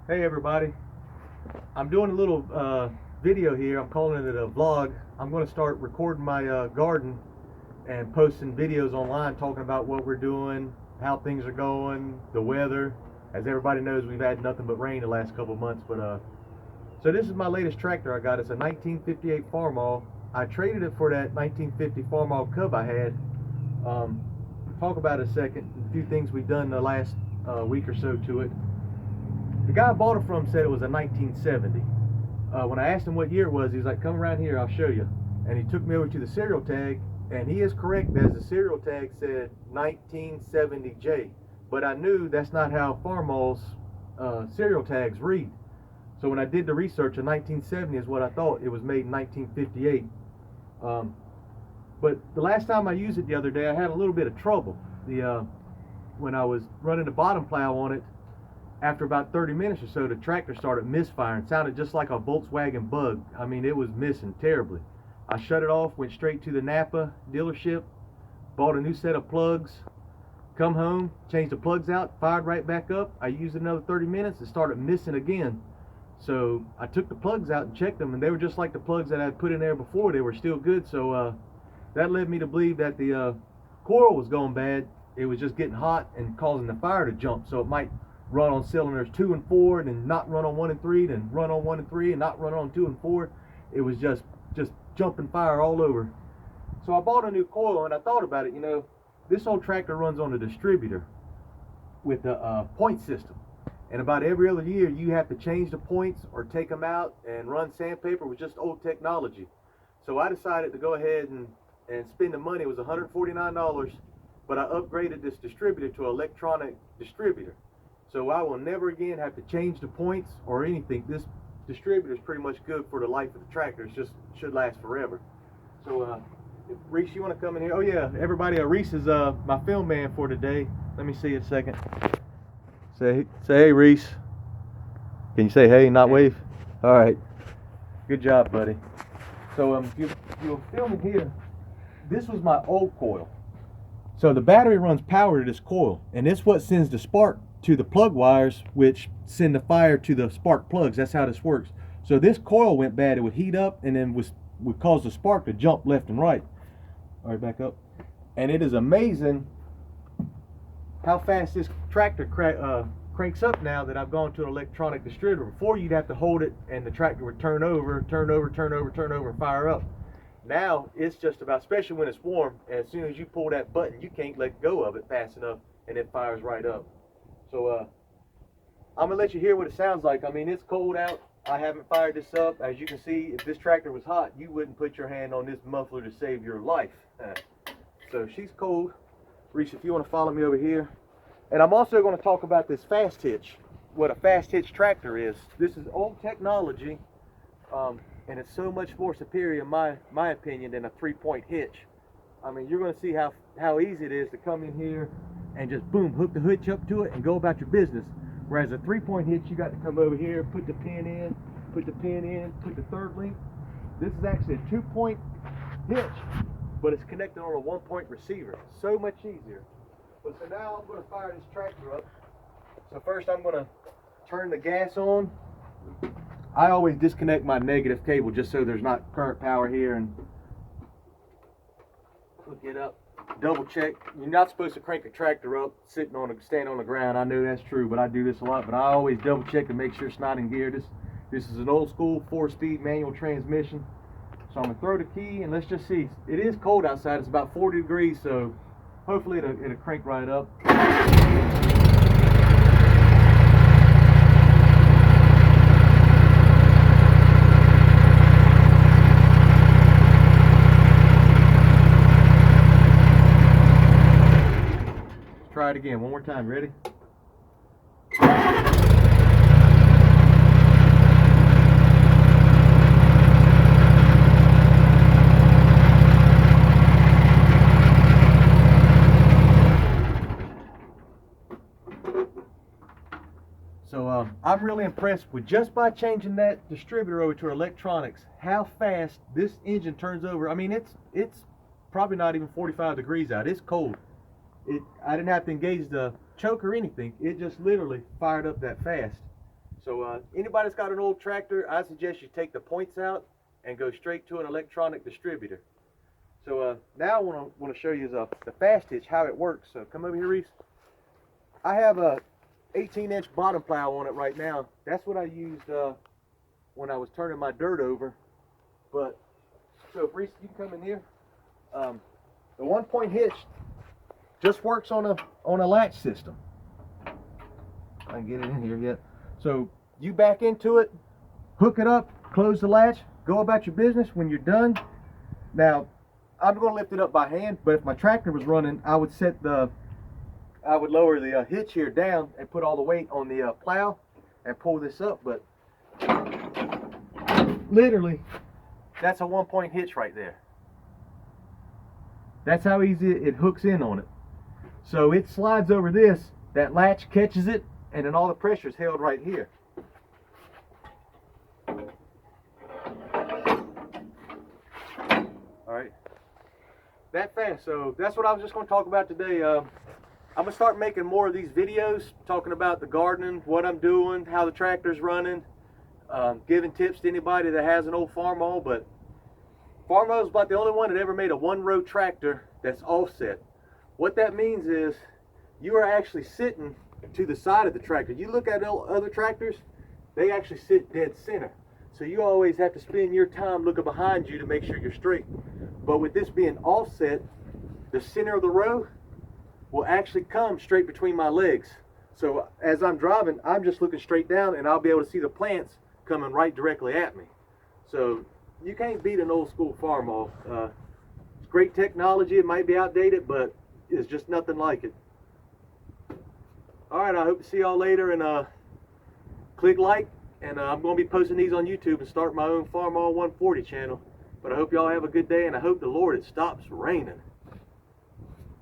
Hey everybody, I'm doing a little video here. I'm calling it a vlog. I'm going to start recording my garden and posting videos online talking about what we're doing, how things are going, the weather. As everybody knows, we've had nothing but rain the last couple of months. So this is my latest tractor I got. It's a 1958 Farmall. I traded it for that 1950 Farmall Cub I had. Talk about it a second. A few things we've done the last week or so to it. The guy I bought it from said it was a 1970. When I asked him what year it was, he's like, come around here, I'll show you. And he took me over to the serial tag, and he is correct, as the serial tag said 1970J. But I knew that's not how Farmall's serial tags read. So when I did the research, a 1970 is what I thought. It was made in 1958. But the last time I used it the other day, I had a little bit of trouble. When I was running the bottom plow on it, after about 30 minutes or so, the tractor started misfiring. It sounded just like a Volkswagen Bug. I mean, it was missing terribly. I shut it off, went straight to the Napa dealership, bought a new set of plugs, come home, changed the plugs out, fired right back up. I used another 30 minutes, it started missing again. So I took the plugs out and checked them, and they were just like the plugs that I had put in there before. They were still good. So that led me to believe that the coil was going bad. It was just getting hot and causing the fire to jump. So it might run on cylinders 2 and 4, and then not run on 1 and 3, then run on 1 and 3, and not run on 2 and 4. It was just jumping fire all over. So I bought a new coil, and I thought about it. You know, this old tractor runs on a distributor with a point system, and about every other year you have to change the points or take them out and run sandpaper with just old technology. So I decided to go ahead and spend the money. It was $149, but I upgraded this distributor to an electronic distributor. So I will never again have to change the points or anything. This distributor is pretty much good for the life of the tractor. It just should last forever. So if Reese, you want to come in here? Oh yeah, everybody, Reese is my film man for today. Let me see a second. Say hey, Reese. Can you say hey, not wave? All right. Good job, buddy. So you're filming here. This was my old coil. So the battery runs power to this coil, and it's what sends the spark to the plug wires, which send the fire to the spark plugs. That's how this works. So this coil went bad. It would heat up and then would cause the spark to jump left and right. All right, back up. And it is amazing how fast this tractor cranks up now that I've gone to an electronic distributor. Before, you'd have to hold it and the tractor would turn over, and fire up. Now it's just about, especially when it's warm, and as soon as you pull that button, you can't let go of it fast enough, and it fires right up. So I'm gonna let you hear what it sounds like. I mean, it's cold out. I haven't fired this up. As you can see, if this tractor was hot, you wouldn't put your hand on this muffler to save your life. So she's cold. Reese, if you want to follow me over here. And I'm also going to talk about this fast hitch, what a fast hitch tractor is. This is old technology, and it's so much more superior, in my opinion, than a 3-point hitch. I mean, you're going to see how easy it is to come in here and just boom, hook the hitch up to it and go about your business. Whereas a 3-point hitch, you got to come over here, put the pin in, put the third link. This is actually a 2-point hitch, but it's connected on a 1-point receiver. So much easier. So now I'm going to fire this tractor up. So first I'm going to turn the gas on. I always disconnect my negative cable just so there's not current power here, and hook it up. Double check. You're not supposed to crank a tractor up standing on the ground. I know that's true, but I do this a lot. But I always double check to make sure it's not in gear. This is an old school 4-speed manual transmission. So I'm gonna throw the key and let's just see. It is cold outside. It's about 40 degrees, so hopefully it'll crank right up. Try it again, one more time. Ready? So I'm really impressed with, just by changing that distributor over to electronics, how fast this engine turns over. I mean, it's probably not even 45 degrees out. It's cold. I didn't have to engage the choke or anything. It just literally fired up that fast. So anybody that's got an old tractor, I suggest you take the points out and go straight to an electronic distributor. So now I want to show you the fast hitch, how it works. So come over here, Reese. I have a 18-inch bottom plow on it right now. That's what I used when I was turning my dirt over. But so if Reese, you come in here. The 1-point hitch just works on a latch system. I can get it in here yet. So you back into it, hook it up, close the latch, go about your business. When you're done, now I'm going to lift it up by hand, but if my tractor was running, I would lower the hitch here down and put all the weight on the plow and pull this up. But literally, that's a 1-point hitch right there. That's how easy it hooks in on it. So it slides over this, that latch catches it, and then all the pressure is held right here. Alright, that fast. So that's what I was just going to talk about today. I'm going to start making more of these videos talking about the gardening, what I'm doing, how the tractor's running, giving tips to anybody that has an old Farmall. But Farmall is about the only one that ever made a 1-row tractor that's offset. What that means is you are actually sitting to the side of the tractor. You look at other tractors, they actually sit dead center. So you always have to spend your time looking behind you to make sure you're straight. But with this being offset, the center of the row will actually come straight between my legs. So as I'm driving, I'm just looking straight down and I'll be able to see the plants coming right directly at me. So you can't beat an old school Farmall. It's great technology. It might be outdated, but it's just nothing like it. Alright, I hope to see y'all later, and click like, and I'm going to be posting these on YouTube and start my own Farmall 140 channel. But I hope y'all have a good day, and I hope the Lord it stops raining.